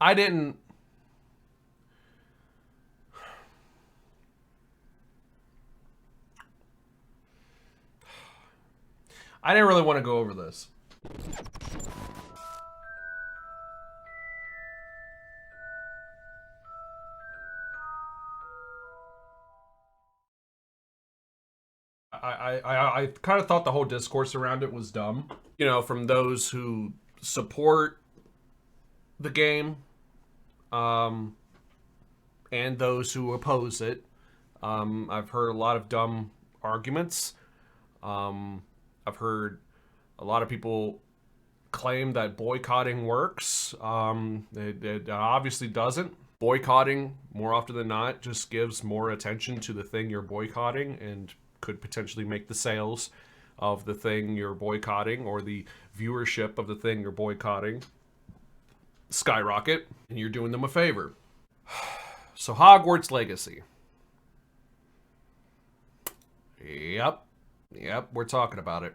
I didn't... I didn't really want to go over this. I kind of thought the whole discourse around it was dumb. You know, from those who support the game, and those who oppose it. I've heard a lot of dumb arguments. I've heard a lot of people claim that boycotting works. It obviously doesn't. Boycotting, more often than not, just gives more attention to the thing you're boycotting and could potentially make the sales of the thing you're boycotting or the viewership of the thing you're boycotting skyrocket, and you're doing them a favor. So Hogwarts Legacy. Yep, we're talking about it.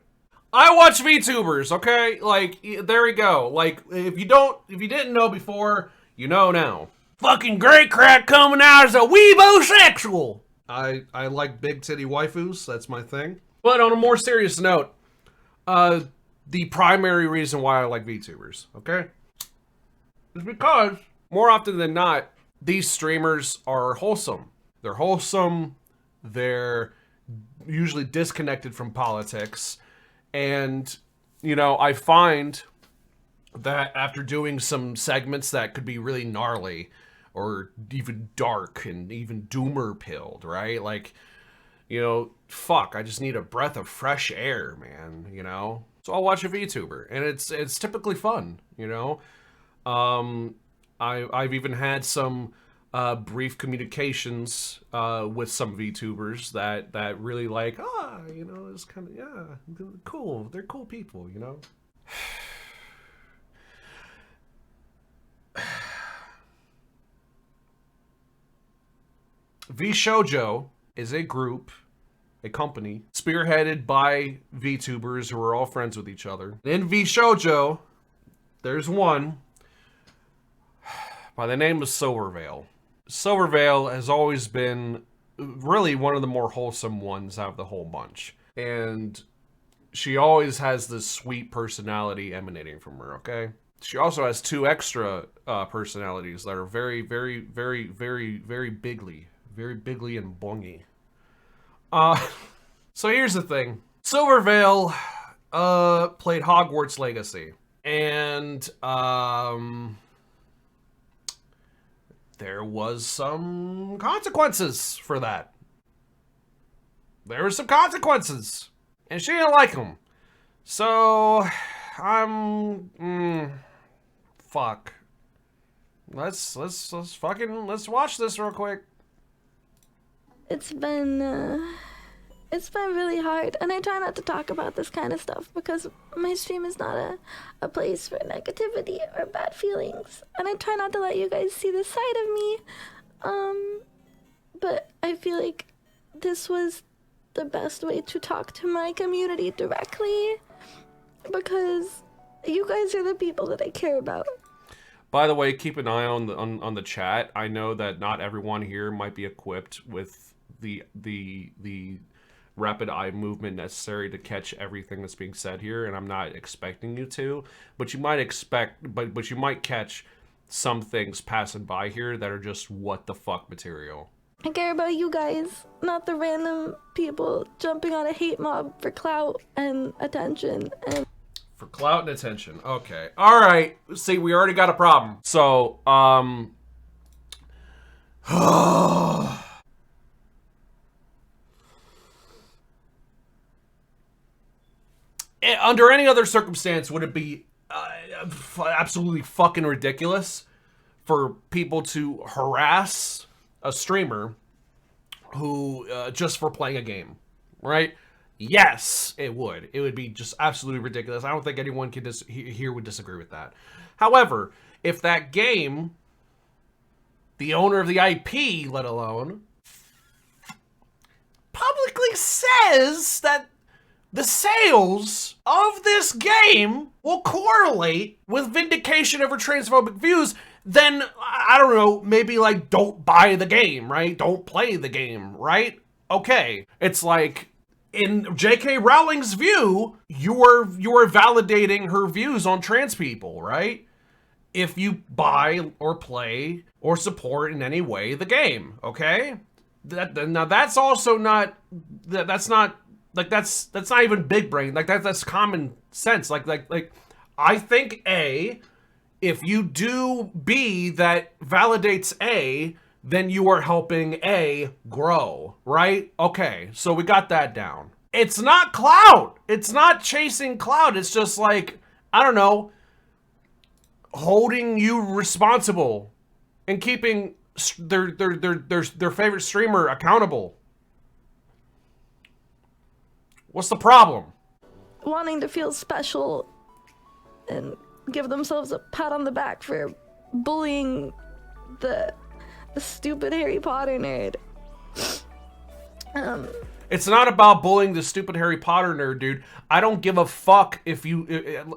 I watch VTubers, okay? Like, there we go. Like, if you didn't know before, you know now. Fucking Greyecraft coming out as a weebosexual. I like big titty waifus, that's my thing. But on a more serious note, the primary reason why I like VTubers, okay? Is because, more often than not, these streamers are wholesome. They're wholesome, they're usually disconnected from politics, and, you know, I find that after doing some segments that could be really gnarly, or even dark, and even doomer-pilled, right? Like, you know, fuck, I just need a breath of fresh air, man, you know? So I'll watch a VTuber, and it's typically fun, you know? I've even had some brief communications with some VTubers that really like, you know, it's kind of, yeah, cool. They're cool people, you know? VShojo is a group, a company, spearheaded by VTubers who are all friends with each other. In VShojo, there's one by the name of Silvervale. Silvervale has always been really one of the more wholesome ones out of the whole bunch. And she always has this sweet personality emanating from her, okay? She also has two extra personalities that are very, very, very, very, very bigly. Very bigly and bongy. So here's the thing. Silvervale played Hogwarts Legacy. And there was some consequences for that. There were some consequences. And she didn't like them. So fuck. Let's watch this real quick. It's been really hard, and I try not to talk about this kind of stuff because my stream is not a place for negativity or bad feelings, and I try not to let you guys see this side of me, but I feel like this was the best way to talk to my community directly because you guys are the people that I care about. By the way, keep an eye on the chat. I know that not everyone here might be equipped with the rapid eye movement necessary to catch everything that's being said here, and I'm not expecting you to, but you might catch some things passing by here that are just what the fuck material. I care about you guys, not the random people jumping on a hate mob for clout and attention. And for clout and attention. Okay. All right. See, we already got a problem. So, under any other circumstance, would it be absolutely fucking ridiculous for people to harass a streamer who just for playing a game, right? Yes, it would. It would be just absolutely ridiculous. I don't think anyone can here would disagree with that. However, if that game, the owner of the IP, let alone, publicly says that the sales of this game will correlate with vindication of her transphobic views, then I don't know, maybe like don't buy the game, right? Don't play the game, right? Okay. It's like in J.K. Rowling's view, you are validating her views on trans people, right? If you buy or play or support in any way the game, okay? Now that's also not that's not even big brain. Like that's common sense. Like I think A, if you do B that validates A, then you are helping A grow, right? Okay, so we got that down. It's not clout. It's not chasing clout. It's just like, I don't know, holding you responsible and keeping their favorite streamer accountable. What's the problem? Wanting to feel special and give themselves a pat on the back for bullying the stupid Harry Potter nerd. It's not about bullying the stupid Harry Potter nerd, dude. I don't give a fuck if you...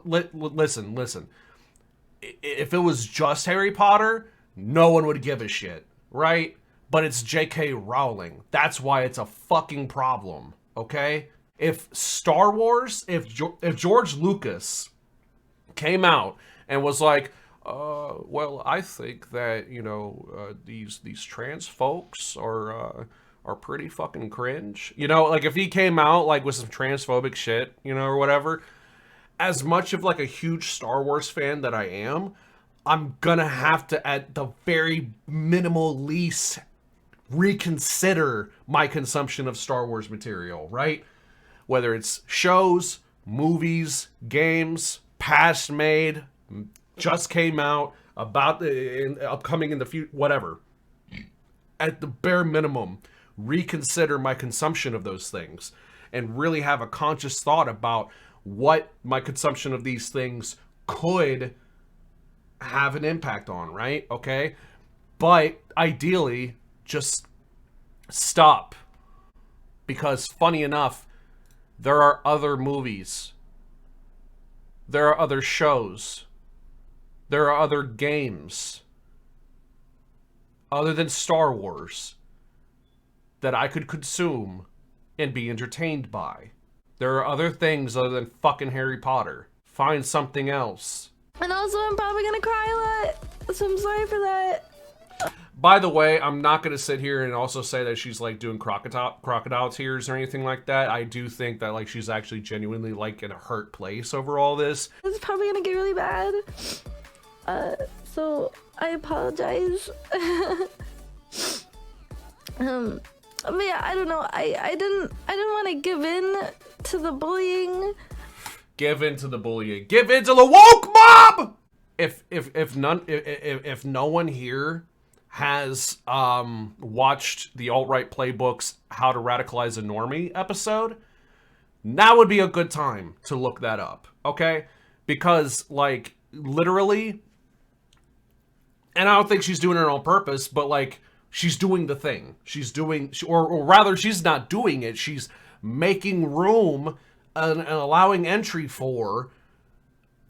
Listen. If it was just Harry Potter, no one would give a shit, right? But it's J.K. Rowling. That's why it's a fucking problem, okay? If Star Wars, if George Lucas came out and was like, well, I think that, you know, these trans folks are pretty fucking cringe. You know, like if he came out like with some transphobic shit, you know, or whatever, as much of like a huge Star Wars fan that I am, I'm gonna have to, at the very minimal least, reconsider my consumption of Star Wars material, right? Whether it's shows, movies, games, past made, just came out, about upcoming in the future, whatever. At the bare minimum, reconsider my consumption of those things and really have a conscious thought about what my consumption of these things could have an impact on, right? Okay? But ideally, just stop. Because funny enough, there are other movies. There are other shows. There are other games. Other than Star Wars. That I could consume and be entertained by. There are other things other than fucking Harry Potter. Find something else. And also, I'm probably gonna cry a lot, so I'm sorry for that. By the way, I'm not gonna sit here and also say that she's like doing crocodile tears or anything like that. I do think that like she's actually genuinely like in a hurt place over all this. It's probably gonna get really bad. So I apologize. But yeah, I don't know. I didn't want to give in to the bullying. Give in to the bullying. Give in to the woke mob. If no one here has watched the alt-right playbook's How to Radicalize a Normie episode, now would be a good time to look that up, okay? Because like literally, and I don't think she's doing it on purpose, but like she's doing the thing. She's doing, or rather she's not doing it. She's making room and allowing entry for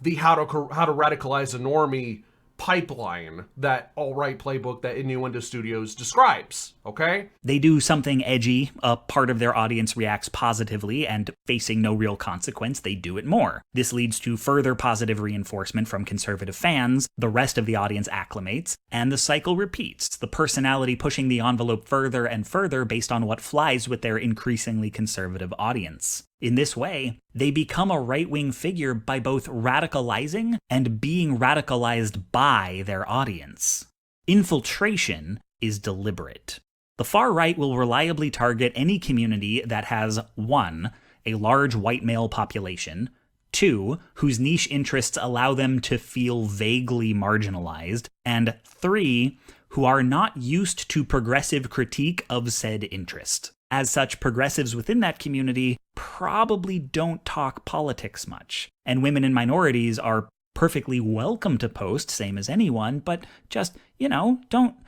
the how to radicalize a normie pipeline that alt-right playbook that Innuendo Studios describes, okay? They do something edgy, a part of their audience reacts positively, and facing no real consequence, they do it more. This leads to further positive reinforcement from conservative fans, the rest of the audience acclimates, and the cycle repeats, the personality pushing the envelope further and further based on what flies with their increasingly conservative audience. In this way, they become a right-wing figure by both radicalizing and being radicalized by their audience. Infiltration is deliberate. The far right will reliably target any community that has 1. A large white male population, 2. Whose niche interests allow them to feel vaguely marginalized, and 3. Who are not used to progressive critique of said interest. As such, progressives within that community probably don't talk politics much, and women and minorities are perfectly welcome to post, same as anyone, but just, don't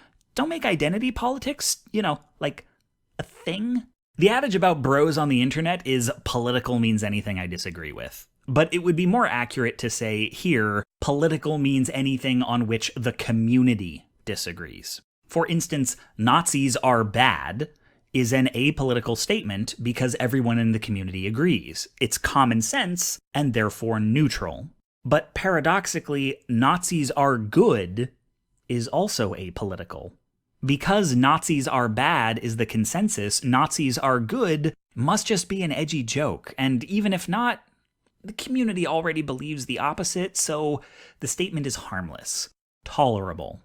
make identity politics, like a thing. The adage about bros on the internet is political means anything I disagree with. But it would be more accurate to say here, political means anything on which the community disagrees. For instance, Nazis are bad is an apolitical statement because everyone in the community agrees. It's common sense and therefore neutral. But paradoxically, Nazis are good is also apolitical. Because Nazis are bad is the consensus, Nazis are good must just be an edgy joke. And even if not, the community already believes the opposite, so the statement is harmless, tolerable.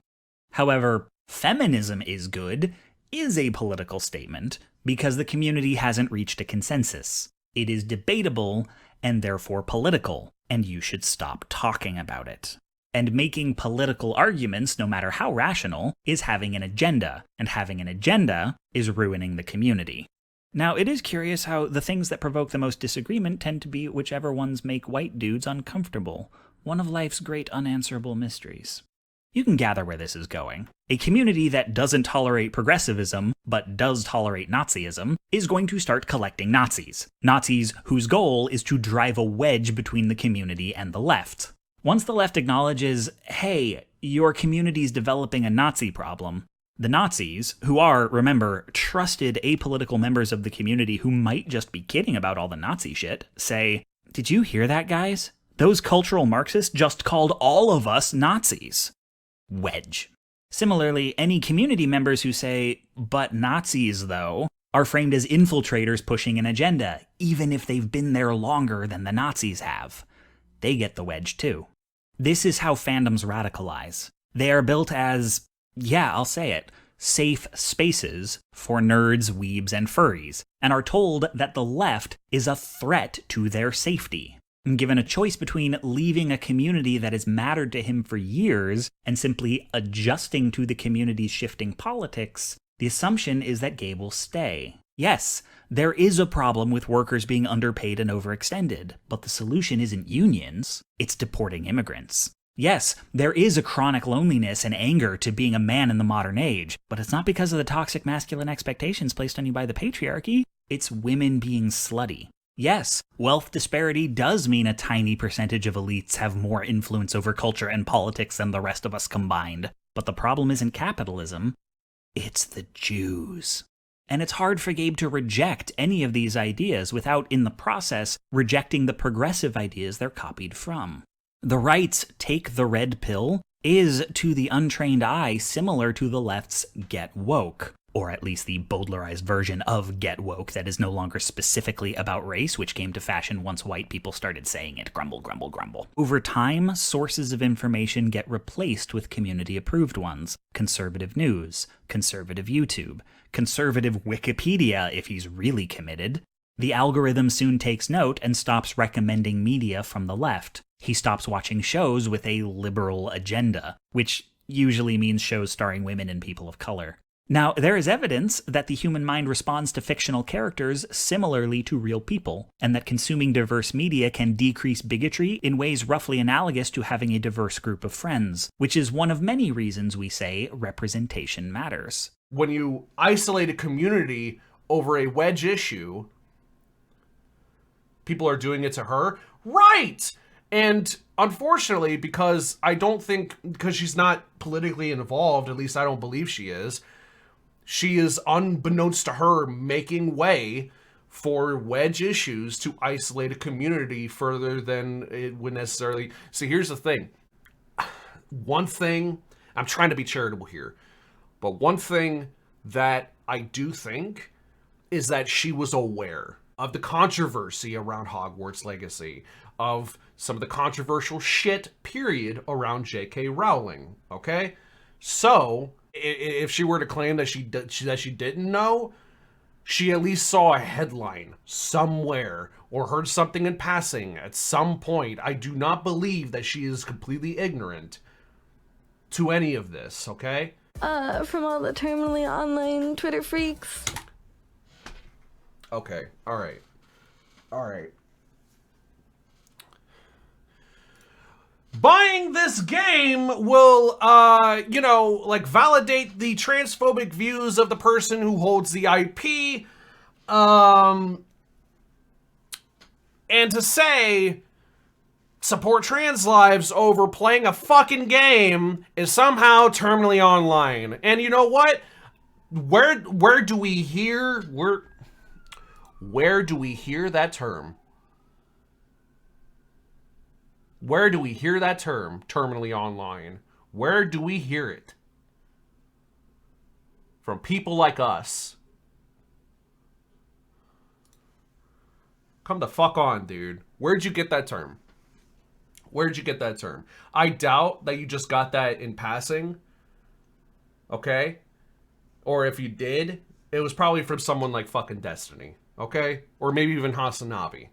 However, feminism is good is a political statement because the community hasn't reached a consensus. It is debatable and therefore political, and you should stop talking about it. And making political arguments, no matter how rational, is having an agenda, and having an agenda is ruining the community. Now, it is curious how the things that provoke the most disagreement tend to be whichever ones make white dudes uncomfortable, one of life's great unanswerable mysteries. You can gather where this is going. A community that doesn't tolerate progressivism, but does tolerate Nazism, is going to start collecting Nazis. Nazis whose goal is to drive a wedge between the community and the left. Once the left acknowledges, hey, your community's developing a Nazi problem, the Nazis, who are, remember, trusted apolitical members of the community who might just be kidding about all the Nazi shit, say, did you hear that, guys? Those cultural Marxists just called all of us Nazis. Wedge. Similarly, any community members who say, but Nazis, though, are framed as infiltrators pushing an agenda, even if they've been there longer than the Nazis have. They get the wedge, too. This is how fandoms radicalize. They are built as, yeah, I'll say it, safe spaces for nerds, weebs, and furries, and are told that the left is a threat to their safety. And given a choice between leaving a community that has mattered to him for years and simply adjusting to the community's shifting politics, the assumption is that Gabe will stay. Yes, there is a problem with workers being underpaid and overextended, but the solution isn't unions, it's deporting immigrants. Yes, there is a chronic loneliness and anger to being a man in the modern age, but it's not because of the toxic masculine expectations placed on you by the patriarchy, it's women being slutty. Yes, wealth disparity does mean a tiny percentage of elites have more influence over culture and politics than the rest of us combined, but the problem isn't capitalism, it's the Jews. And it's hard for Gabe to reject any of these ideas without, in the process, rejecting the progressive ideas they're copied from. The right's take the red pill is, to the untrained eye, similar to the left's get woke, or at least the Bowdlerized version of get woke that is no longer specifically about race, which came to fashion once white people started saying it. Grumble, grumble, grumble. Over time, sources of information get replaced with community-approved ones. Conservative news, conservative YouTube, conservative Wikipedia if he's really committed. The algorithm soon takes note and stops recommending media from the left. He stops watching shows with a liberal agenda, which usually means shows starring women and people of color. Now, there is evidence that the human mind responds to fictional characters similarly to real people, and that consuming diverse media can decrease bigotry in ways roughly analogous to having a diverse group of friends, which is one of many reasons we say representation matters. When you isolate a community over a wedge issue, people are doing it to her. Right! And unfortunately, because she's not politically involved, at least I don't believe she is, unbeknownst to her, making way for wedge issues to isolate a community further than it would necessarily. See, here's the thing. One thing, I'm trying to be charitable here, but one thing that I do think is that she was aware of the controversy around Hogwarts Legacy, of some of the controversial shit, period, around J.K. Rowling, okay? So if she were to claim that she didn't know, she at least saw a headline somewhere or heard something in passing at some point. I do not believe that she is completely ignorant to any of this, okay? From all the terminally online Twitter freaks. Okay, all right. Buying this game will, validate the transphobic views of the person who holds the IP. And to say support trans lives over playing a fucking game is somehow terminally online. And you know what? Where do we hear where do we hear that term? Where do we hear that term, terminally online? Where do we hear it? From people like us. Come the fuck on, dude. Where'd you get that term? Where'd you get that term? I doubt that you just got that in passing. Okay? Or if you did, it was probably from someone like fucking Destiny. Okay? Or maybe even Hasanabi.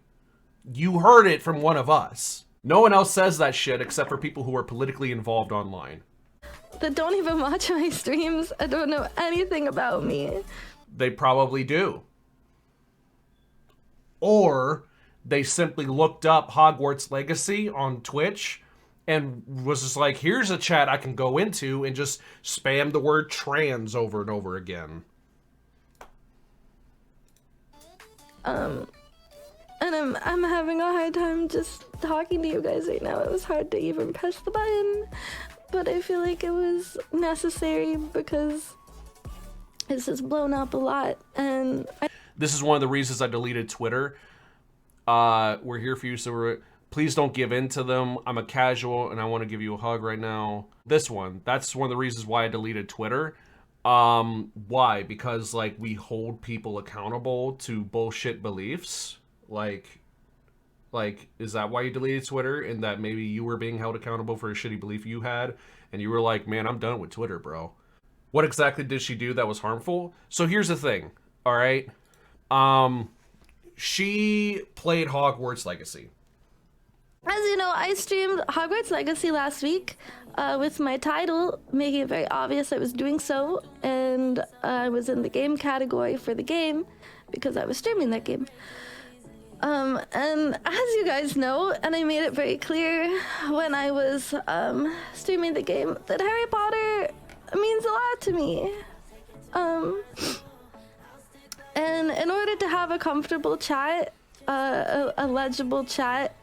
You heard it from one of us. No one else says that shit except for people who are politically involved online. That don't even watch my streams. I don't know anything about me. They probably do. Or they simply looked up Hogwarts Legacy on Twitch and was just like, here's a chat I can go into, and just spam the word trans over and over again. And I'm having a hard time just talking to you guys right now. It was hard to even press the button, but I feel like it was necessary because this has blown up a lot, and this is one of the reasons I deleted Twitter. We're here for you, so please don't give in to them. I'm a casual, and I want to give you a hug right now. That's one of the reasons why I deleted Twitter. Why? Because, like, we hold people accountable to bullshit beliefs. Like, is that why you deleted Twitter? And that maybe you were being held accountable for a shitty belief you had, and you were like, man, I'm done with Twitter, bro. What exactly did she do that was harmful? So here's the thing, all right? She played Hogwarts Legacy. as you know, I streamed Hogwarts Legacy last week with my title, making it very obvious I was doing so, and I was in the game category for the game because I was streaming that game. And as you guys know, and I made it very clear when I was streaming the game, that Harry Potter means a lot to me. And in order to have a comfortable chat, a legible chat,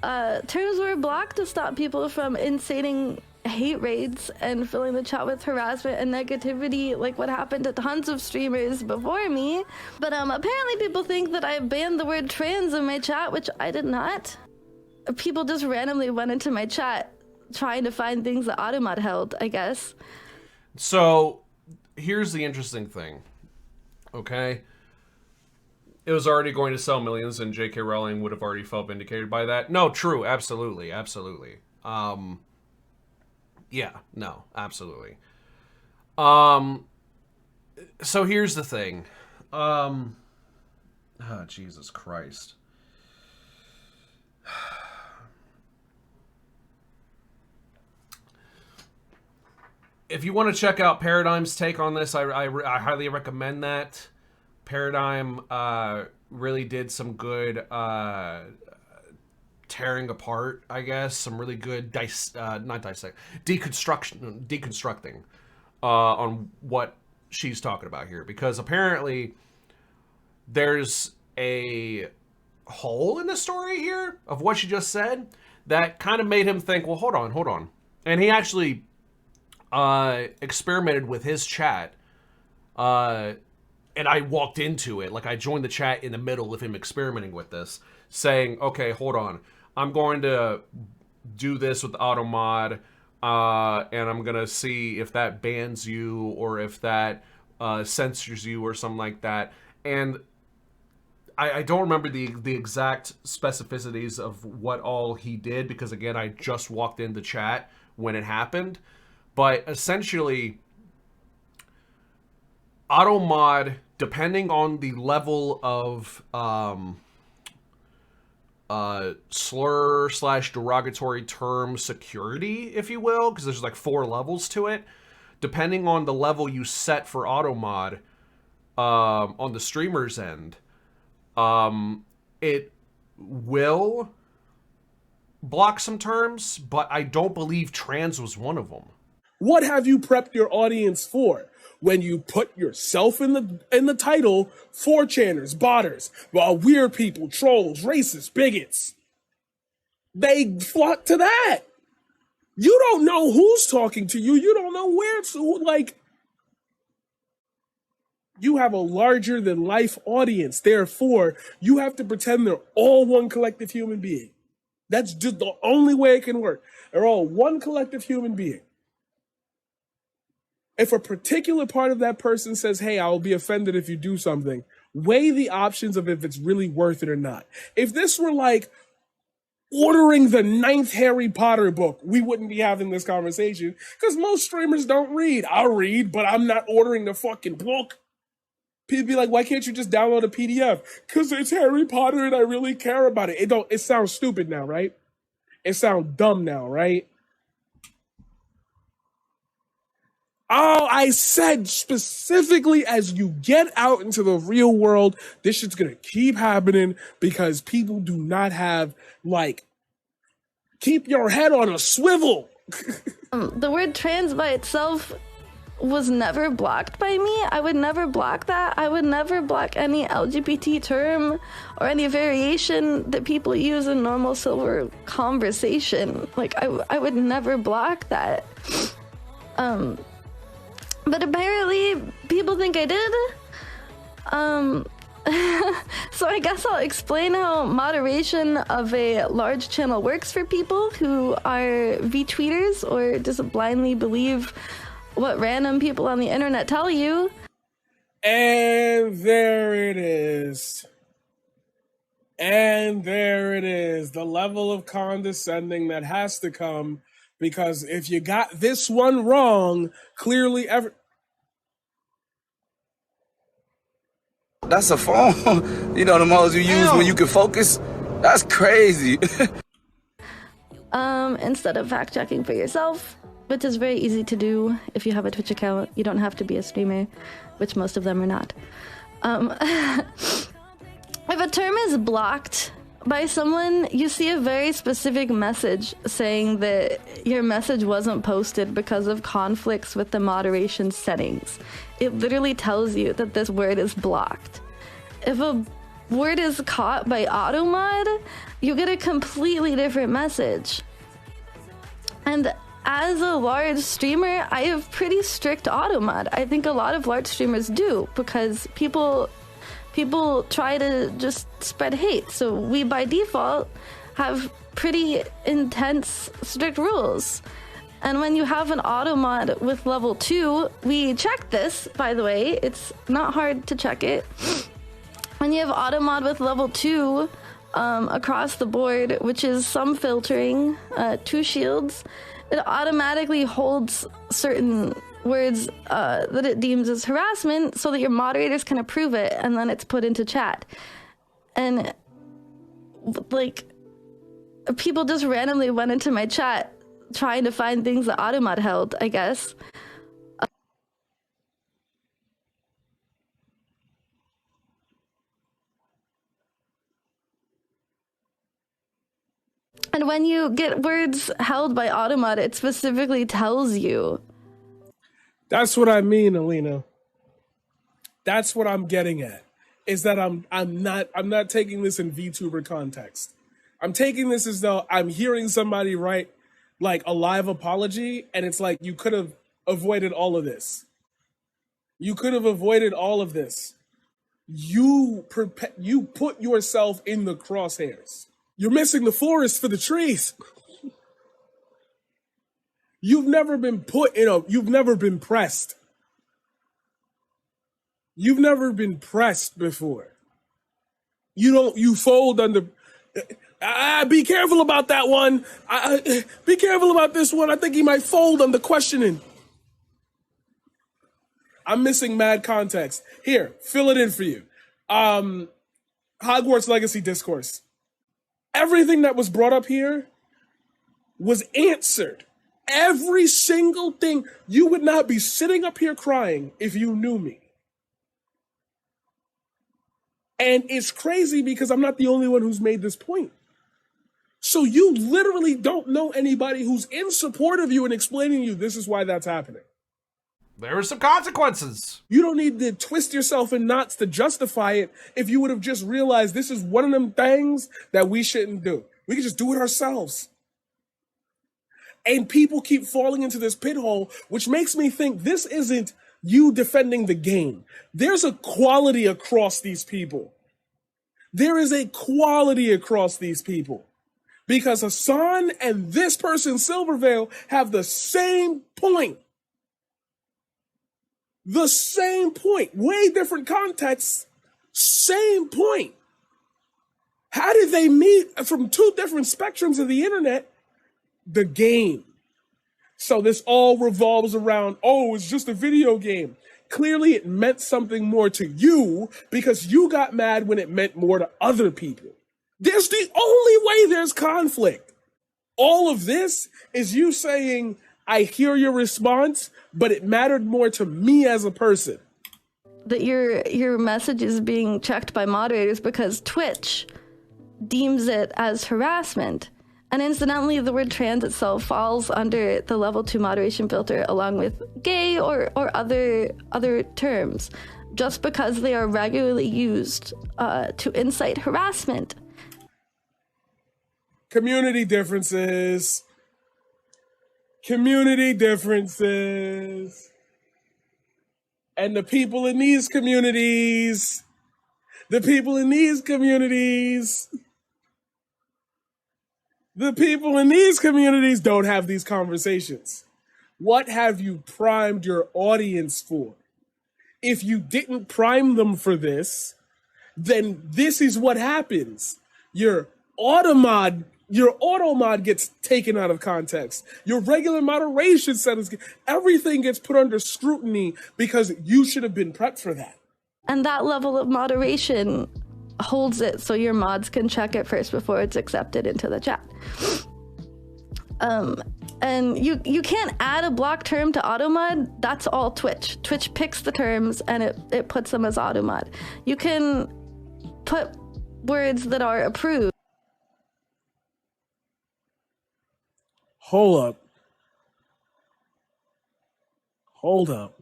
terms were blocked to stop people from inciting hate raids and filling the chat with harassment and negativity like what happened to tons of streamers before me. But apparently people think that I banned the word trans in my chat, which I did not. People just randomly went into my chat trying to find things that Automod held, I guess. So here's the interesting thing, okay? It was already going to sell millions, and J.K. Rowling would have already felt vindicated by that. No, true, absolutely, absolutely. Yeah, no, absolutely. So here's the thing. Oh, Jesus Christ. If you want to check out Paradigm's take on this, I highly recommend that. Paradigm really did some good tearing apart, I guess, some really good deconstructing on what she's talking about here, because apparently there's a hole in the story here of what she just said that kind of made him think, well, hold on, and he actually experimented with his chat, and I walked into it, like I joined the chat in the middle of him experimenting with this, saying, okay, hold on, I'm going to do this with Automod, and I'm going to see if that bans you or if that censors you or something like that. And I don't remember the exact specificities of what all he did, because, again, I just walked in the chat when it happened. But essentially, Automod, depending on the level of slur/derogatory term security, if you will, because there's like 4 levels to it. Depending on the level you set for Automod on the streamer's end, it will block some terms, but I don't believe trans was one of them. What have you prepped your audience for? When you put yourself in the title, 4chaners, botters, weird people, trolls, racists, bigots, they flock to that. You don't know who's talking to you. You don't know where to, like, you have a larger than life audience. Therefore, you have to pretend they're all one collective human being. That's just the only way it can work. They're all one collective human being. If a particular part of that person says, hey, I will be offended if you do something, weigh the options of if it's really worth it or not. If this were like ordering the 9th Harry Potter book, we wouldn't be having this conversation because most streamers don't read. I'll read, but I'm not ordering the fucking book. People be like, why can't you just download a PDF? Because it's Harry Potter and I really care about it. It sounds stupid now, right? It sounds dumb now, right? Oh, I said specifically as you get out into the real world, this shit's gonna keep happening because people do not have, like, keep your head on a swivel. The word trans by itself was never blocked by me. I would never block that. I would never block any LGBT term or any variation that people use in normal silver conversation. Like, I would never block that. But apparently people think I did. So I guess I'll explain how moderation of a large channel works for people who are VTweeters or just blindly believe what random people on the internet tell you. And there it is. And there it is. The level of condescending that has to come, because if you got this one wrong, clearly That's a phone. You know, the modes you use when you can focus. That's crazy. Instead of fact checking for yourself, which is very easy to do if you have a Twitch account. You don't have to be a streamer, which most of them are not. If a term is blocked by someone, you see a very specific message saying that your message wasn't posted because of conflicts with the moderation settings. It literally tells you that this word is blocked. If a word is caught by automod, you get a completely different message. And as a large streamer, I have pretty strict automod. I think a lot of large streamers do, because people try to just spread hate. So we, by default, have pretty intense, strict rules. And when you have an automod with level 2, we check this, by the way. It's not hard to check it. When you have automod with level 2 across the board, which is some filtering, 2 shields, it automatically holds certain words that it deems as harassment so that your moderators can approve it, and then it's put into chat. And like, people just randomly went into my chat trying to find things that automod held, I guess. And when you get words held by automod, it specifically tells you. That's what I mean, Alina. That's what I'm getting at. Is that I'm not taking this in VTuber context. I'm taking this as though I'm hearing somebody write like a live apology, and it's like, you could have avoided all of this. You could have avoided all of this. You put yourself in the crosshairs. You're missing the forest for the trees. You've never been you've never been pressed. You've never been pressed before. You fold under. Be careful about that one. Be careful about this one. I think he might fold under questioning. I'm missing mad context. Here, fill it in for you. Hogwarts Legacy discourse. Everything that was brought up here was answered. Every single thing. You would not be sitting up here crying if you knew me. And it's crazy because I'm not the only one who's made this point. So you literally don't know anybody who's in support of you and explaining to you this is why that's happening. There are some consequences. You don't need to twist yourself in knots to justify it if you would have just realized this is one of them things that we shouldn't do. We can just do it ourselves. And people keep falling into this pit hole, which makes me think this isn't you defending the game. There's a quality across these people. There is a quality across these people. Because Hassan and this person, Silvervale, have the same point. The same point. Way different contexts. Same point. How did they meet from two different spectrums of the internet? The game. So this all revolves around, oh, it's just a video game. Clearly it meant something more to you because you got mad when it meant more to other people. There's the only way there's conflict. All of this is you saying, I hear your response, but it mattered more to me as a person. That your message is being checked by moderators because Twitch deems it as harassment. And incidentally, the word trans itself falls under the level 2 moderation filter along with gay or other terms, just because they are regularly used to incite harassment. Community differences. Community differences. And the people in these communities, the people in these communities don't have these conversations. What have you primed your audience for? If you didn't prime them for this, then this is what happens. Your automod gets taken out of context. Your regular moderation settings, everything gets put under scrutiny because you should have been prepped for that. And that level of moderation holds it so your mods can check it first before it's accepted into the chat. And you can't add a block term to automod. That's all Twitch. Twitch picks the terms and it puts them as automod. You can put words that are approved. Hold up.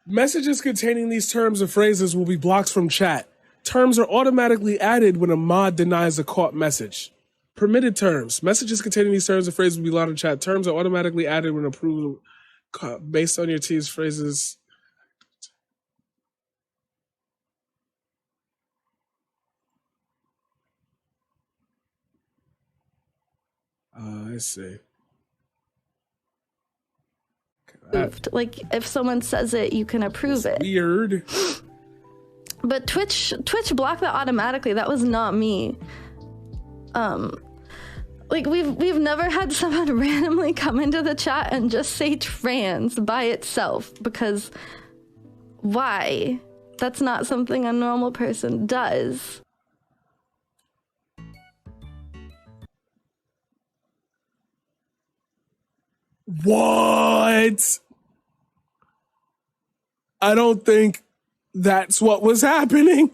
Messages containing these terms or phrases will be blocked from chat. Terms are automatically added when a mod denies a caught message. Permitted terms. Messages containing these terms or phrases will be allowed in chat. Terms are automatically added when approved based on your team's phrases. I see. Like if someone says it, you can approve it. Weird. But Twitch blocked that automatically. That was not me. Like we've never had someone randomly come into the chat and just say trans by itself, because why? That's not something a normal person does. What? I don't think that's what was happening.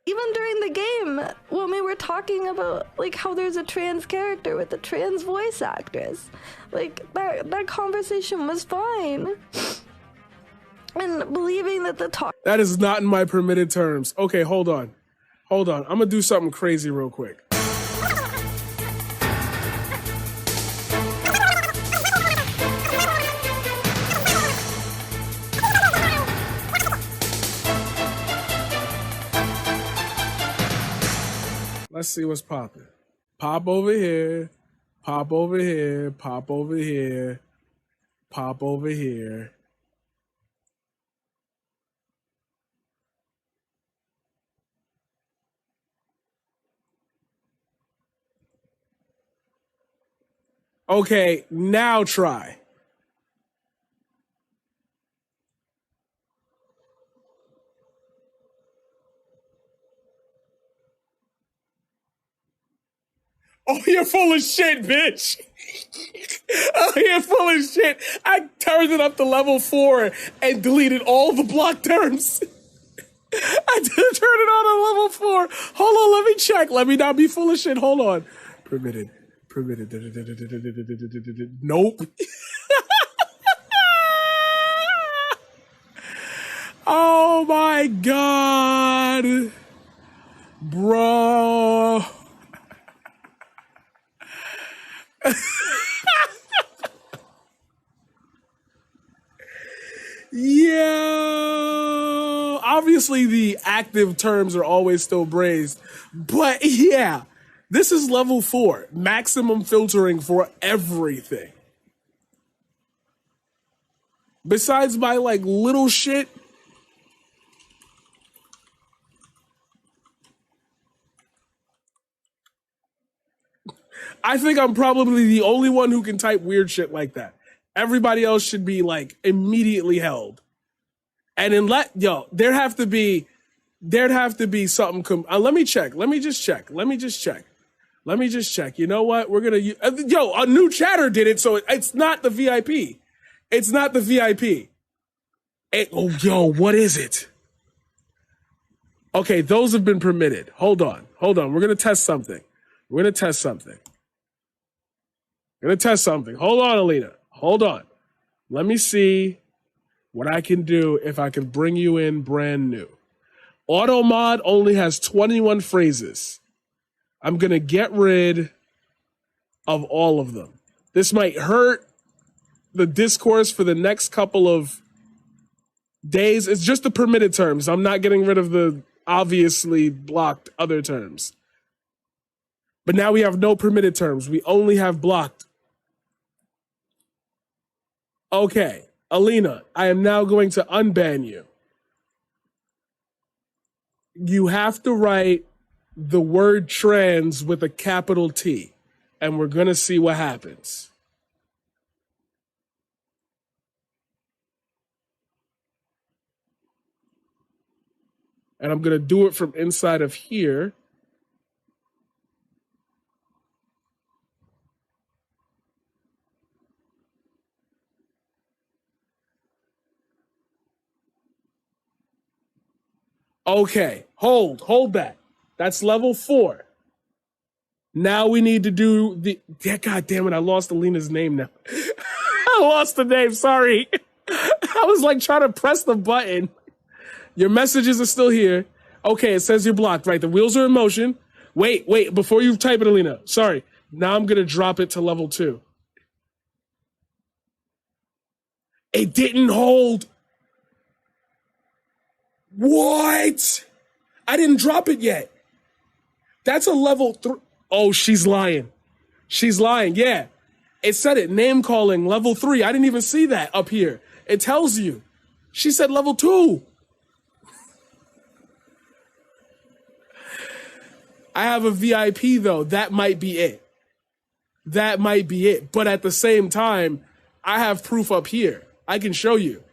Even during the game, when we were talking about like how there's a trans character with a trans voice actress, like that conversation was fine. And believing that the talk— That is not in my permitted terms. Okay, hold on. I'm gonna do something crazy real quick. Let's see what's popping. Pop over here. Pop over here. Pop over here. Pop over here. Okay, now try. Oh, you're full of shit, bitch. Oh, you're full of shit. I turned it up to level 4 and deleted all the block terms. I did turn it on level 4. Hold on, let me check. Let me not be full of shit. Hold on. Permitted. Nope. Oh my God. Bro. Yeah. Obviously, the active terms are always still braised, but yeah, this is level 4, maximum filtering for everything. Besides my like little shit. I think I'm probably the only one who can type weird shit like that. Everybody else should be like immediately held. And then there'd have to be something. Let me check. Let me just check. You know what? We're gonna a new chatter did it, so it's not the VIP. It's not the VIP. What is it? Okay, those have been permitted. Hold on. We're gonna test something. Hold on, Alina. Hold on. Let me see what I can do if I can bring you in brand new. Auto mod only has 21 phrases. I'm going to get rid of all of them. This might hurt the discourse for the next couple of days. It's just the permitted terms. I'm not getting rid of the obviously blocked other terms. But now we have no permitted terms. We only have blocked. Okay, Alina, I am now going to unban you. You have to write the word trans with a capital T, and we're going to see what happens. And I'm going to do it from inside of here. Okay, hold that. That's level 4. Now we need to do God damn it, I lost Alina's name now. I lost the name, sorry. I was like trying to press the button. Your messages are still here. Okay, it says you're blocked, right? The wheels are in motion. Wait, before you type it, Alina. Sorry. Now I'm gonna drop it to level 2. It didn't hold. What? I didn't drop it yet. That's a level 3. Oh, she's lying. Yeah. It said it, name calling, level 3. I didn't even see that up here. It tells you. She said level 2. I have a VIP though. That might be it. But at the same time, I have proof up here. I can show you.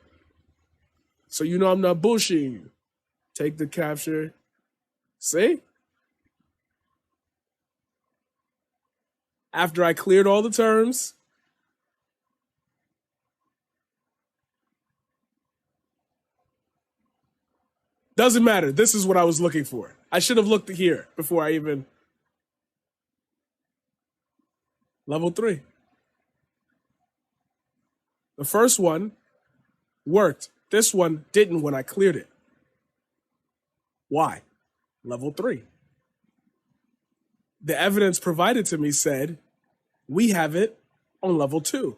So you know I'm not bullshitting you. Take the capture. See? After I cleared all the terms. Doesn't matter. This is what I was looking for. I should have looked here before I even... Level 3. The first one worked. This one didn't when I cleared it. Why? Level 3. The evidence provided to me said, we have it on level 2.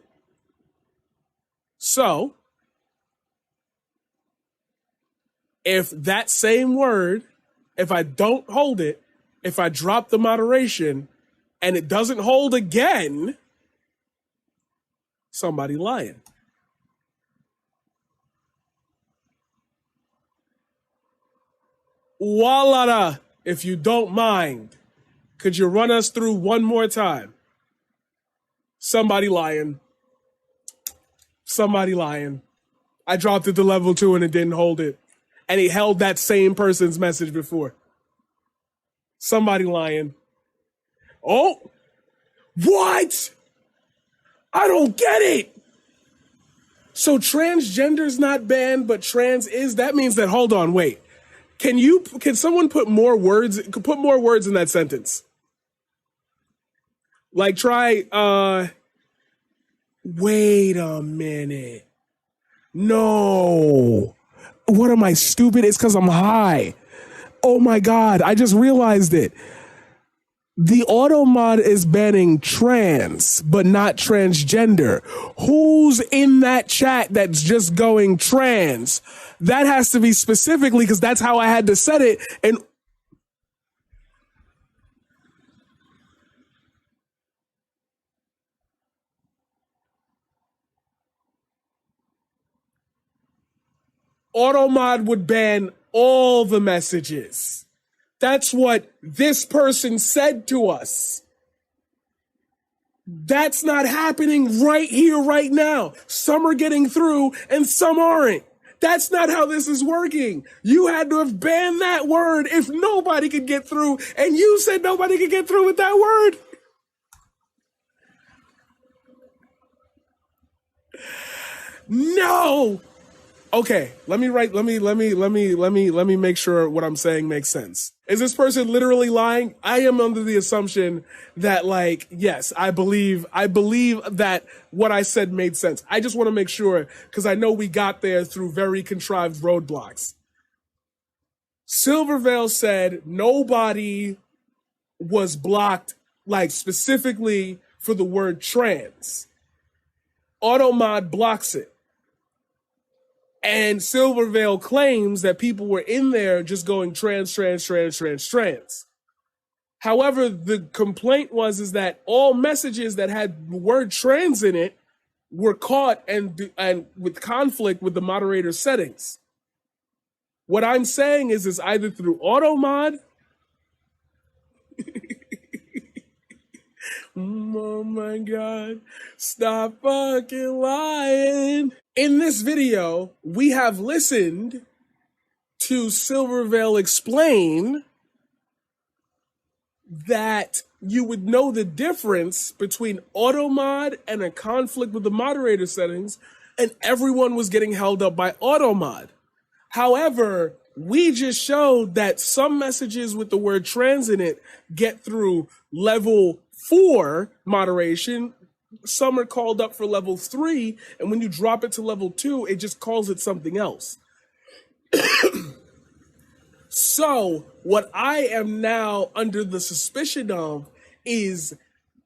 So, if that same word, if I don't hold it, if I drop the moderation and it doesn't hold again, somebody lying. Walala, if you don't mind, could you run us through one more time? Somebody lying. I dropped it to level 2 and it didn't hold it. And it held that same person's message before. Somebody lying. Oh, What? I don't get it. So transgender's not banned, but trans is? That means that, hold on, wait. Can someone put more words in that sentence? Like try, wait a minute. No. What am I, stupid? It's because I'm high. Oh my God, I just realized it. The auto mod is banning trans, but not transgender. Who's in that chat that's just going trans? That has to be specifically, because that's how I had to set it. And auto mod would ban all the messages. That's what this person said to us. That's not happening right here, right now. Some are getting through and some aren't. That's not how this is working. You had to have banned that word if nobody could get through, and you said nobody could get through with that word. No. Okay, let me make sure what I'm saying makes sense. Is this person literally lying? I am under the assumption that, like, yes, I believe that what I said made sense. I just want to make sure, because I know we got there through very contrived roadblocks. Silvervale said nobody was blocked, like, specifically for the word trans. Automod blocks it. And Silvervale claims that people were in there just going trans. However, the complaint is that all messages that had the word trans in it were caught and with conflict with the moderator settings. What I'm saying is either through auto mod. Oh my God, stop fucking lying. In this video, we have listened to Silvervale explain that you would know the difference between auto mod and a conflict with the moderator settings, and everyone was getting held up by auto mod. However, we just showed that some messages with the word trans in it get through level 4 moderation. Some are called up for level 3, and when you drop it to level 2, it just calls it something else. So, what I am now under the suspicion of is,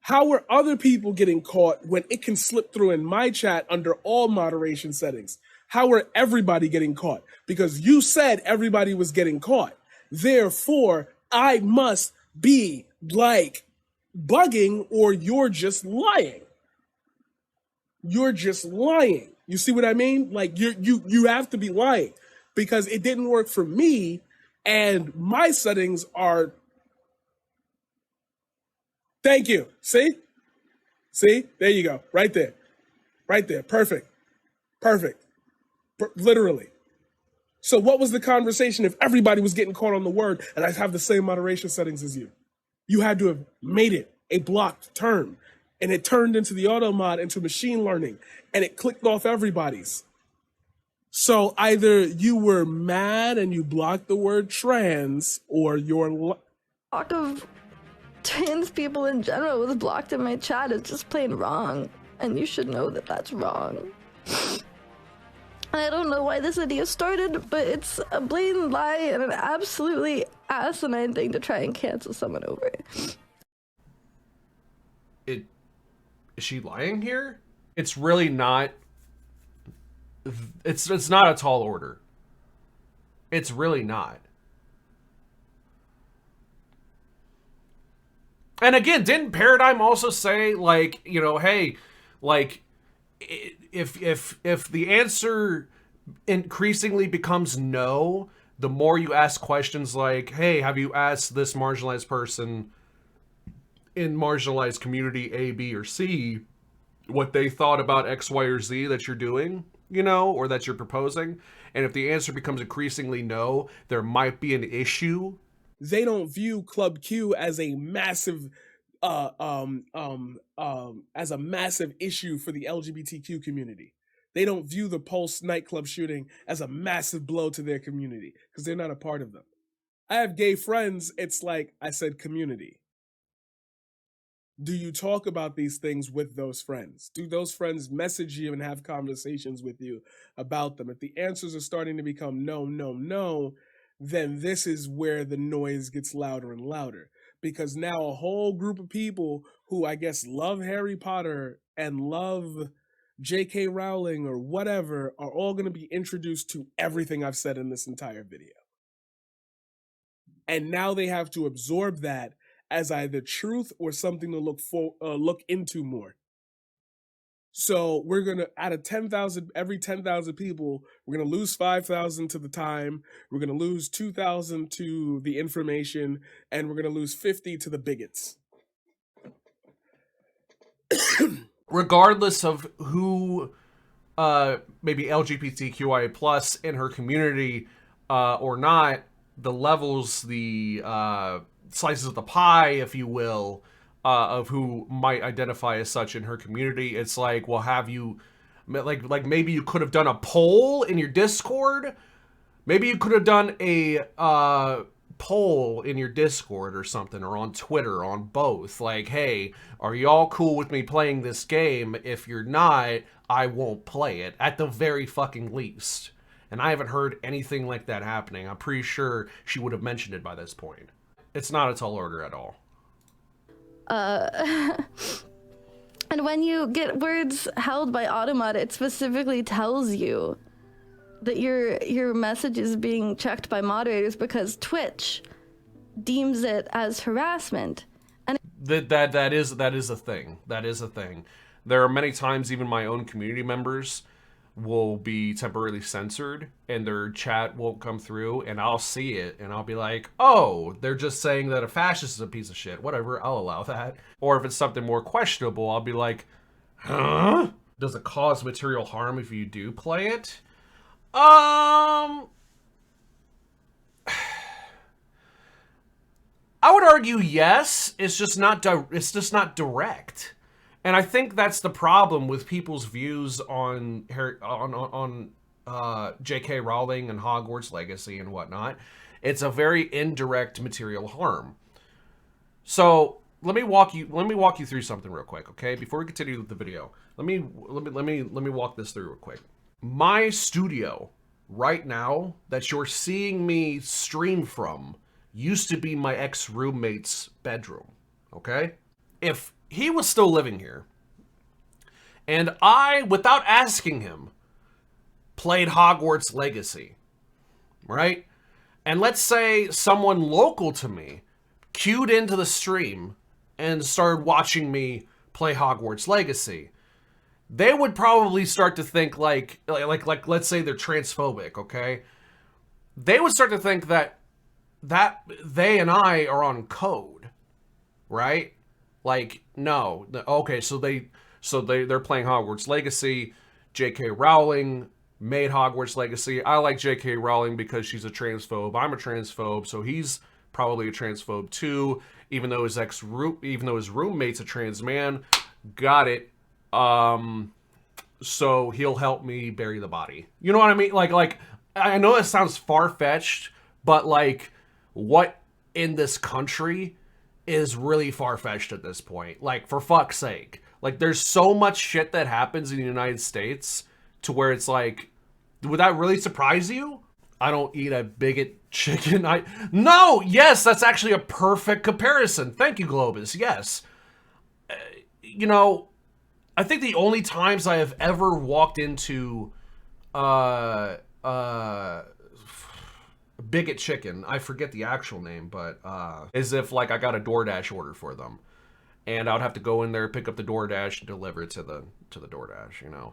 how are other people getting caught when it can slip through in my chat under all moderation settings? How are everybody getting caught? Because you said everybody was getting caught. Therefore, I must be, like, bugging, or you're just lying. You're just lying. You see what I mean? Like, you have to be lying, because it didn't work for me, and my settings are. Thank you. See? There you go. Right there. Perfect. Literally. So what was the conversation if everybody was getting caught on the word and I have the same moderation settings as you? You had to have made it a blocked term, and it turned into the auto mod into machine learning, and it clicked off everybody's. So either you were mad and you blocked the word trans, or you're Talk of trans people in general was blocked in my chat is just plain wrong, and you should know that that's wrong. I don't know why this video started, but it's a blatant lie and an absolutely asinine thing to try and cancel someone over. Is she lying here? It's really not. It's not a tall order. It's really not. And again, didn't Paradigm also say, like, you know, hey, like, if the answer increasingly becomes no, the more you ask questions like, hey, have you asked this marginalized person in marginalized community A, B, or C what they thought about X, Y, or Z that you're doing, you know, or that you're proposing? And if the answer becomes increasingly no, there might be an issue. They don't view Club Q as a massive as a massive issue for the LGBTQ community. They don't view the Pulse nightclub shooting as a massive blow to their community because they're not a part of them. I have gay friends. It's like I said, community. Do you talk about these things with those friends? Do those friends message you and have conversations with you about them? If the answers are starting to become no, no, no, then this is where the noise gets louder and louder. Because now a whole group of people who I guess love Harry Potter and love J.K. Rowling or whatever are all going to be introduced to everything I've said in this entire video. And now they have to absorb that as either truth or something to look into more. So we're going to, out of 10,000, every 10,000 people, we're going to lose 5,000 to the time, we're going to lose 2,000 to the information, and we're going to lose 50 to the bigots. Regardless of who maybe LGBTQIA plus in her community or not, the levels, the slices of the pie, if you will, of who might identify as such in her community. It's like, well, have you, like maybe you could have done a poll in your Discord. Maybe you could have done a poll in your Discord or something, or on Twitter, on both. Like, hey, are y'all cool with me playing this game? If you're not, I won't play it, at the very fucking least. And I haven't heard anything like that happening. I'm pretty sure she would have mentioned it by this point. It's not a tall order at all. And when you get words held by Automata, it specifically tells you that your message is being checked by moderators because Twitch deems it as harassment. And that is a thing. That is a thing. There are many times even my own community members will be temporarily censored and their chat won't come through, and I'll see it and I'll be like, oh, they're just saying that a fascist is a piece of shit. Whatever, I'll allow that. Or if it's something more questionable, I'll be like, huh? Does it cause material harm if you do play it? I would argue yes. It's just not direct. And I think that's the problem with people's views on J.K. Rowling and Hogwarts Legacy and whatnot. It's a very indirect material harm. So let me walk you through something real quick, okay? Before we continue with the video, let me walk this through real quick. My studio right now that you're seeing me stream from used to be my ex-roommate's bedroom, okay? If he was still living here, and I, without asking him, played Hogwarts Legacy, right? And let's say someone local to me queued into the stream and started watching me play Hogwarts Legacy, they would probably start to think like let's say they're transphobic, okay? They would start to think that they and I are on code, right? Like, no, okay, so they're playing Hogwarts Legacy. J.K. Rowling made Hogwarts Legacy. I like J.K. Rowling because she's a transphobe. I'm a transphobe, so he's probably a transphobe too. Even though his roommate's a trans man, got it. So he'll help me bury the body. You know what I mean? Like I know it sounds far-fetched, but like, what in this country is really far-fetched at this point? Like, for fuck's sake. Like, there's so much shit that happens in the United States to where it's like, would that really surprise you? I don't eat a bigot chicken. No, yes, that's actually a perfect comparison. Thank you, Globus. Yes. You know, I think the only times I have ever walked into bigot chicken, I forget the actual name, but as if like I got a DoorDash order for them, and I would have to go in there, pick up the DoorDash, and deliver it to the DoorDash, you know.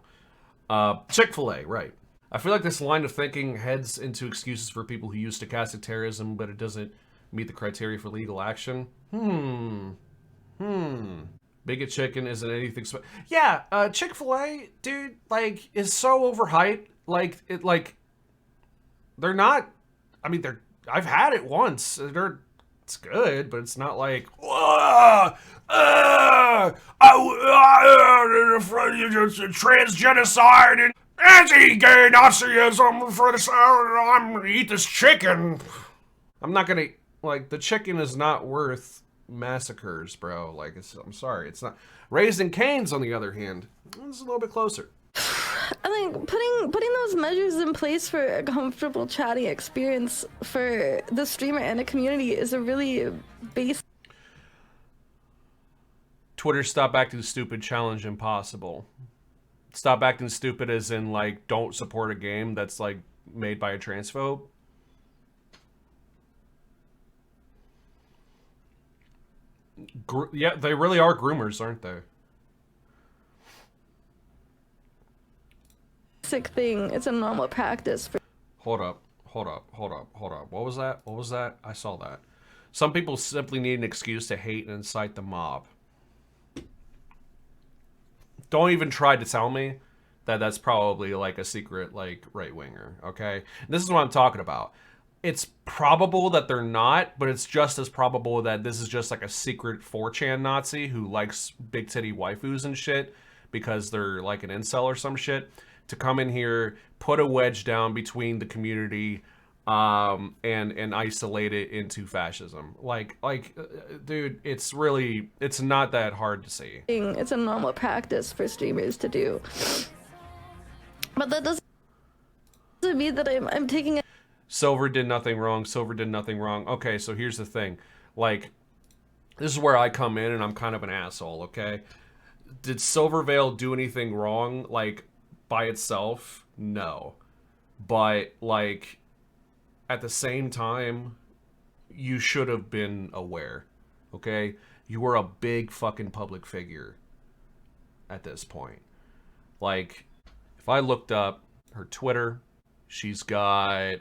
Chick-fil-A, right. I feel like this line of thinking heads into excuses for people who use stochastic terrorism, but it doesn't meet the criteria for legal action. Bigot chicken isn't anything yeah, Chick-fil-A, dude, like, is so overhyped. Like, they're not, I mean, I've had it once. it's good, but it's not like transgenocide and anti-gay Nazism for this. I'm gonna eat this chicken. I'm not gonna like the chicken is not worth massacres, bro. Like I'm sorry, it's not. Raising Cane's on the other hand, it's a little bit closer. I think putting those measures in place for a comfortable chatting experience for the streamer and the community is a really basic. Twitter stop acting stupid, challenge impossible. Stop acting stupid as in like don't support a game that's like made by a transphobe. Yeah, they really are groomers, aren't they? Thing. It's a normal practice for. Hold up. What was that? I saw that. Some people simply need an excuse to hate and incite the mob. Don't even try to tell me that that's probably like a secret like right-winger, okay? This is what I'm talking about. It's probable that they're not, but it's just as probable that this is just like a secret 4chan Nazi who likes big titty waifus and shit because they're like an incel or some shit, to come in here, put a wedge down between the community, and isolate it into fascism. Like, dude, it's not that hard to see. It's a normal practice for streamers to do, but that doesn't mean that I'm taking it. Silver did nothing wrong. Okay, so here's the thing. Like, this is where I come in, and I'm kind of an asshole. Okay, did Silvervale do anything wrong? Like, by itself, no, but like at the same time you should have been aware, okay? You were a big fucking public figure at this point. Like, if I looked up her Twitter, she's got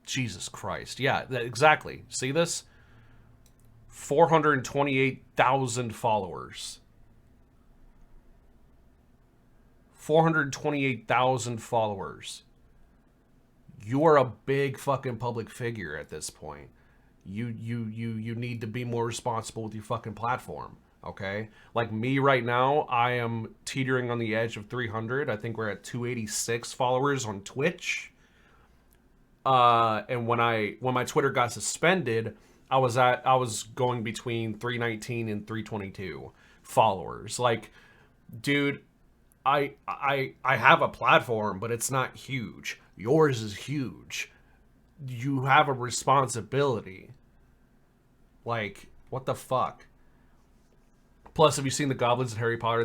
Jesus Christ, yeah, exactly, see this? 428,000 followers. 428,000 followers. You are a big fucking public figure at this point. You need to be more responsible with your fucking platform, okay? Like me right now, I am teetering on the edge of 300. I think we're at 286 followers on Twitch. And when my Twitter got suspended, I was going between 319 and 322 followers. Like, dude, I have a platform, but it's not huge. Yours is huge. You have a responsibility. Like, what the fuck? Plus, have you seen the goblins in Harry Potter?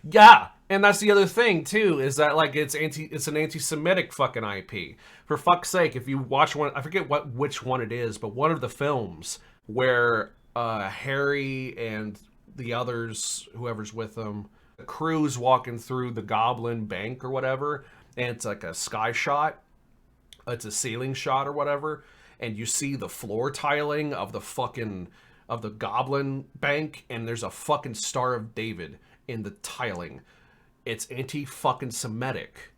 Yeah, and that's the other thing too, is that like it's an anti-Semitic fucking IP. For fuck's sake, if you watch one, I forget which one it is, but one of the films where Harry and the others, whoever's with them, the crew's walking through the Goblin Bank or whatever, and it's like a sky shot, it's a ceiling shot or whatever, and you see the floor tiling of the fucking of the Goblin Bank, and there's a fucking Star of David in the tiling. It's anti-fucking Semitic.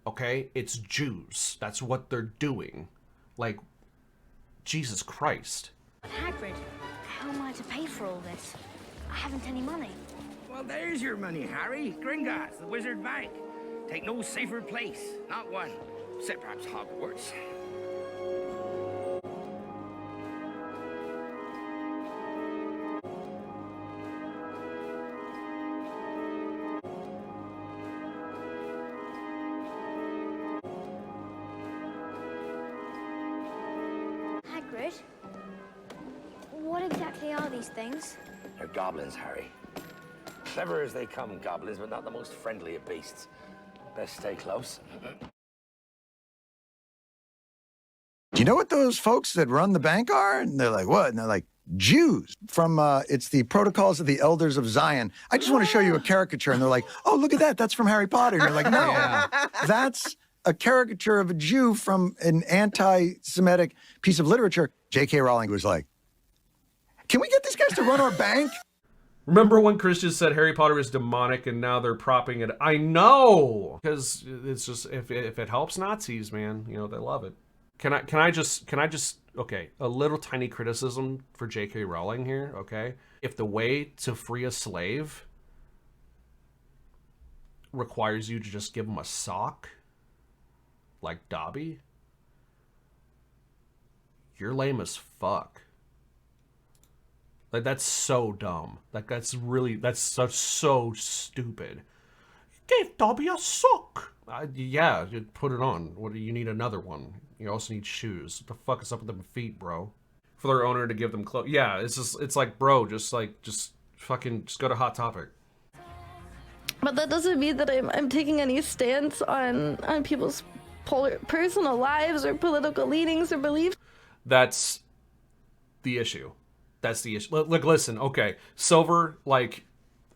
Okay? It's Jews. That's what they're doing. Like, Jesus Christ. Hagrid, how am I to pay for all this? I haven't any money. Well, there's your money, Harry. Gringotts, the Wizard Bank. Take no safer place. Not one. Except perhaps Hogwarts. Hagrid, what exactly are these things? They're goblins, Harry. Clever as they come, goblins, but not the most friendly of beasts. Best stay close. Do you know what those folks that run the bank are? And they're like, what? And they're like, Jews from, it's the Protocols of the Elders of Zion. I just want to show you a caricature. And they're like, oh, look at that. That's from Harry Potter. And you're like, no, that's a caricature of a Jew from an anti-Semitic piece of literature. J.K. Rowling was like, can we get these guys to run our bank? Remember when Christians said Harry Potter is demonic and now they're propping it? I know, because it's just if it helps Nazis, man, you know they love it. Can I just okay, a little tiny criticism for J.K. Rowling here, okay? If the way to free a slave requires you to just give him a sock, like Dobby, you're lame as fuck. Like, that's so dumb. Like, that's so stupid. You gave Dobby a sock. Yeah, you put it on. What do you need another one? You also need shoes. What the fuck is up with them feet, bro? For their owner to give them clothes. Yeah, it's like, bro, just fucking go to Hot Topic. But that doesn't mean that I'm taking any stance on people's personal lives or political leanings or beliefs. That's the issue. That's the issue. Look, listen, okay. Silver, like,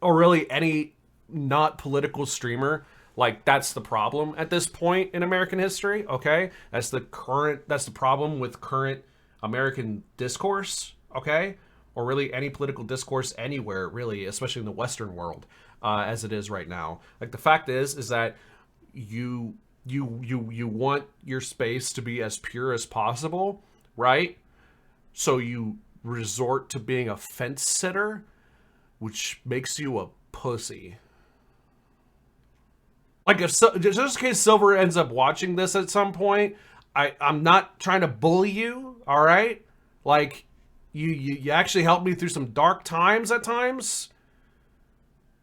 or really any not political streamer, like, that's the problem at this point in American history, okay? That's the problem with current American discourse, okay? Or really any political discourse anywhere, really, especially in the Western world, as it is right now. Like, the fact is that you want your space to be as pure as possible, right? So you resort to being a fence sitter, which makes you a pussy. Like, if just in case Silver ends up watching this at some point, I'm not trying to bully you, all right? Like, you actually helped me through some dark times at times.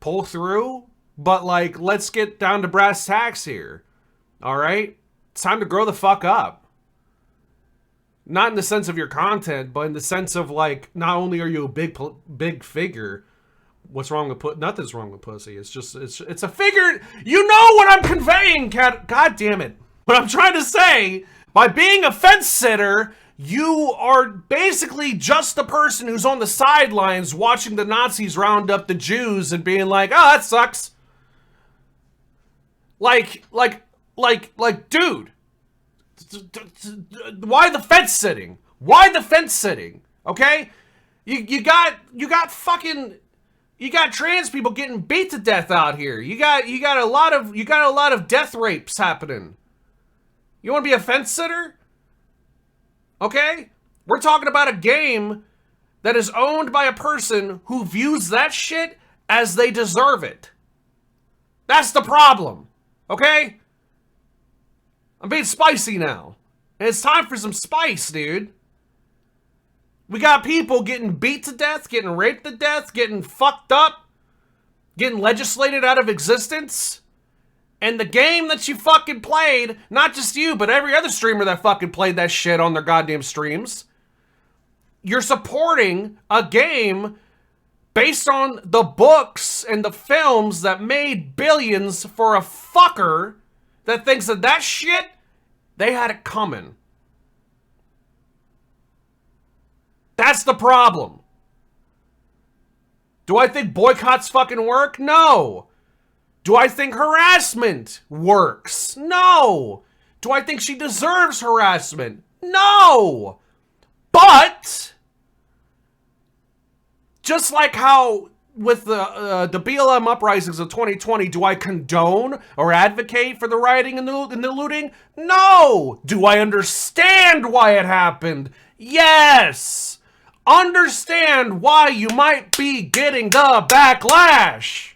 Pull through, but like, let's get down to brass tacks here, all right? It's time to grow the fuck up. Not in the sense of your content, but in the sense of, like, not only are you a big figure, what's wrong with nothing's wrong with pussy. It's just, it's a figure. You know what I'm conveying, cat. God damn it. What I'm trying to say, by being a fence sitter, you are basically just the person who's on the sidelines watching the Nazis round up the Jews and being like, oh, that sucks. Like, dude. Why the fence sitting? Why the fence sitting? Okay? You got trans people getting beat to death out here. You got a lot of death rapes happening. You want to be a fence sitter? Okay? We're talking about a game that is owned by a person who views that shit as they deserve it. That's the problem. Okay? I'm being spicy now. And it's time for some spice, dude. We got people getting beat to death, getting raped to death, getting fucked up, getting legislated out of existence. And the game that you fucking played, not just you, but every other streamer that fucking played that shit on their goddamn streams, you're supporting a game based on the books and the films that made billions for a fucker that thinks that shit, they had it coming. That's the problem. Do I think boycotts fucking work? No. Do I think harassment works? No. Do I think she deserves harassment? No. But, just like how with the BLM uprisings of 2020, do I condone or advocate for the rioting and the looting? No! Do I understand why it happened? Yes! Understand why you might be getting the backlash!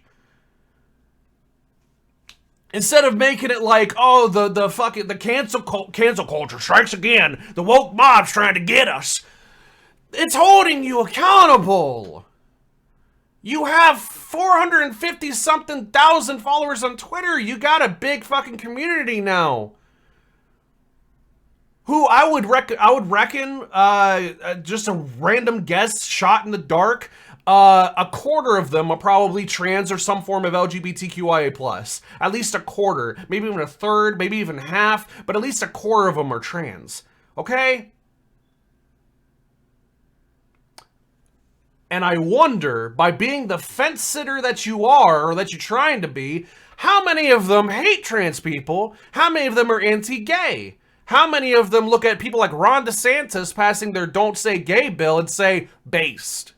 Instead of making it like, oh, the cancel culture strikes again. The woke mob's trying to get us. It's holding you accountable. You have 450-something thousand followers on Twitter. You got a big fucking community now. Who I would reckon, just a random guess shot in the dark, a quarter of them are probably trans or some form of LGBTQIA+. At least a quarter, maybe even a third, maybe even half, but at least a quarter of them are trans. Okay? And I wonder, by being the fence sitter that you are, or that you're trying to be, how many of them hate trans people? How many of them are anti-gay? How many of them look at people like Ron DeSantis passing their Don't Say Gay bill and say, based?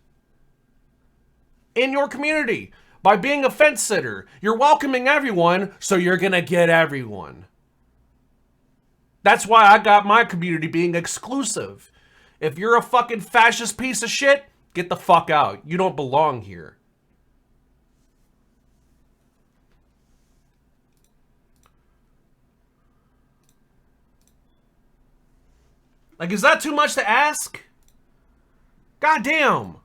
in your community. By being a fence sitter, you're welcoming everyone, so you're gonna get everyone. That's why I got my community being exclusive. If you're a fucking fascist piece of shit, get the fuck out. You don't belong here. Like, is that too much to ask? Goddamn.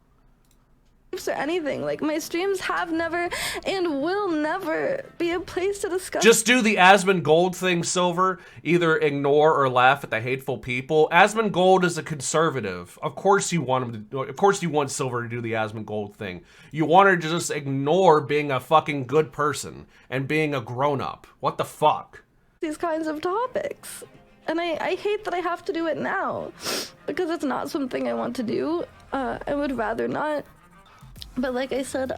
Or anything. Like, my streams have never and will never be a place to discuss. Just do the Asmongold thing, Silver. Either ignore or laugh at the hateful people. Asmongold is a conservative. Of course you want him to. Of course you want Silver to do the Asmongold thing. You want her to just ignore being a fucking good person and being a grown-up. What the fuck? These kinds of topics. And I hate that I have to do it now. Because it's not something I want to do. I would rather not. But like I said,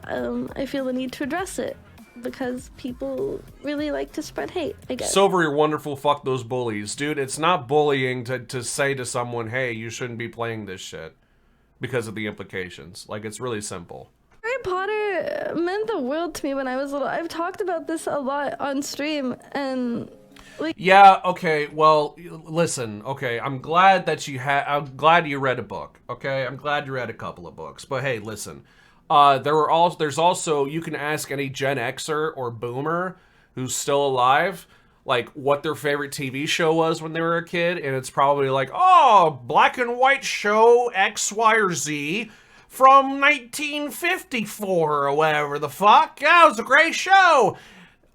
I feel the need to address it because people really like to spread hate, I guess. Silver, you're wonderful. Fuck those bullies. Dude, it's not bullying to say to someone, hey, you shouldn't be playing this shit because of the implications. Like, it's really simple. Harry Potter meant the world to me when I was little. I've talked about this a lot on stream and... like, yeah, okay, well, listen, okay, I'm glad that I'm glad you read a book, okay? I'm glad you read a couple of books, but hey, listen. There's also, you can ask any Gen Xer or Boomer who's still alive, like, what their favorite TV show was when they were a kid, and it's probably like, oh, black and white show X, Y, or Z from 1954 or whatever the fuck. Yeah, it was a great show.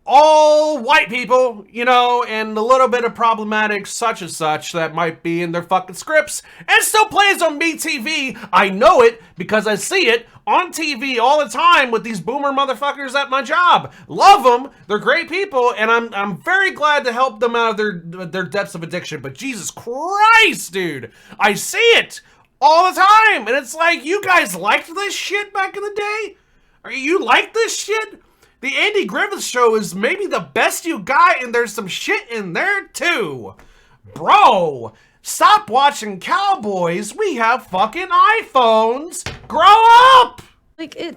All white people, you know, and a little bit of problematic such and such that might be in their fucking scripts, and still plays on MeTV. I know it because I see it on TV all the time with these boomer motherfuckers at my job. Love them. They're great people, and I'm very glad to help them out of their depths of addiction. But Jesus Christ, dude, I see it all the time, and it's like, you guys liked this shit back in the day? You like this shit? The Andy Griffith Show is maybe the best you got, and there's some shit in there too. Bro, stop watching Cowboys. We have fucking iPhones. Grow up! like, it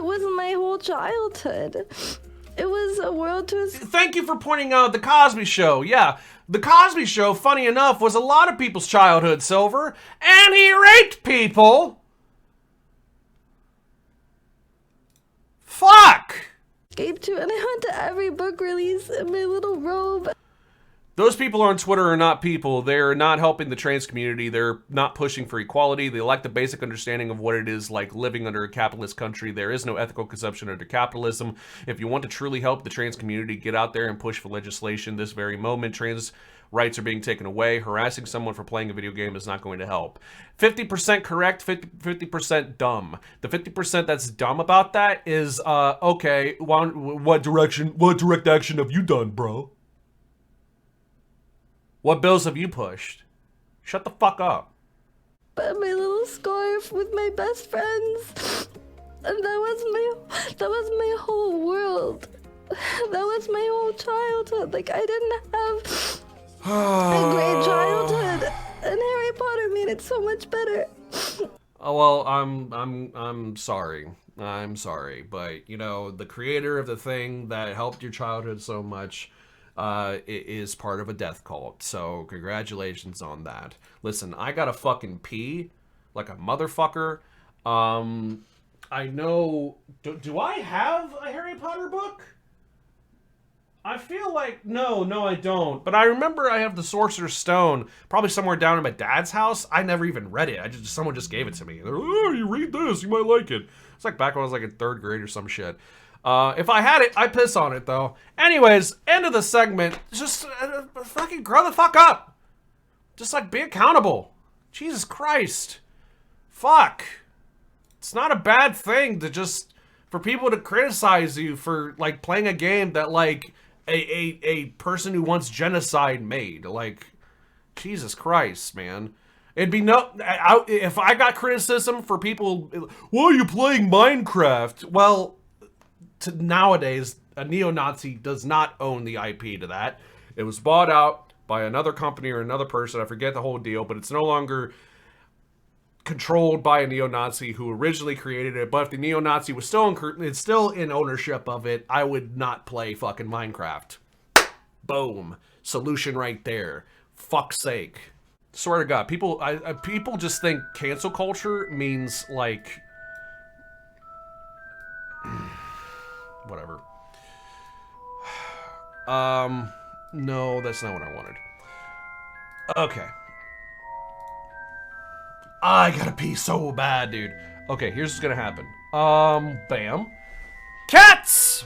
was my whole childhood. It was a world to... Thank you for pointing out The Cosby Show. Yeah, The Cosby Show, funny enough, was a lot of people's childhood, Silver. And he raped people. Fuck! escape to, and I went to every book release in my little robe. Those people on Twitter are not people. They're not helping the trans community. They're not pushing for equality. They lack the basic understanding of what it is like living under a capitalist country. There is no ethical consumption under capitalism. If you want to truly help the trans community, get out there and push for legislation. This very moment, trans rights are being taken away. Harassing someone for playing a video game is not going to help. 50% correct, 50% dumb. The 50% that's dumb about that is, okay, what direct action have you done, bro? What bills have you pushed? Shut the fuck up. But my little scarf with my best friends. And that was my whole world. That was my whole childhood. Like, I didn't have a great childhood. And Harry Potter made it so much better. Oh, well, I'm sorry. I'm sorry. But, you know, the creator of the thing that helped your childhood so much is part of a death cult, so congratulations on that. Listen, I gotta fucking pee like a motherfucker. I know... Do I have a Harry Potter book? I feel like... No, I don't. But I remember I have the Sorcerer's Stone, probably somewhere down at my dad's house. I never even read it. Someone just gave it to me. They're like, oh, you read this, you might like it. It's like back when I was like in 3rd grade or some shit. If I had it, I'd piss on it, though. Anyways, end of the segment. Just fucking grow the fuck up. Just, like, be accountable. Jesus Christ. Fuck. It's not a bad thing to just... for people to criticize you for, like, playing a game that, like, a person who wants genocide made. Like, Jesus Christ, man. It'd be no... if I got criticism for people... Why are you playing Minecraft? Well... nowadays, a neo-Nazi does not own the IP to that. It was bought out by another company or another person. I forget the whole deal, but it's no longer controlled by a neo-Nazi who originally created it, but if the neo-Nazi was still in ownership of it, I would not play fucking Minecraft. Boom. Solution right there. Fuck's sake. Swear to God, people people just think cancel culture means like whatever. No, that's not what I wanted. Okay. I gotta pee so bad, dude. Okay, here's what's gonna happen. Bam. Cats!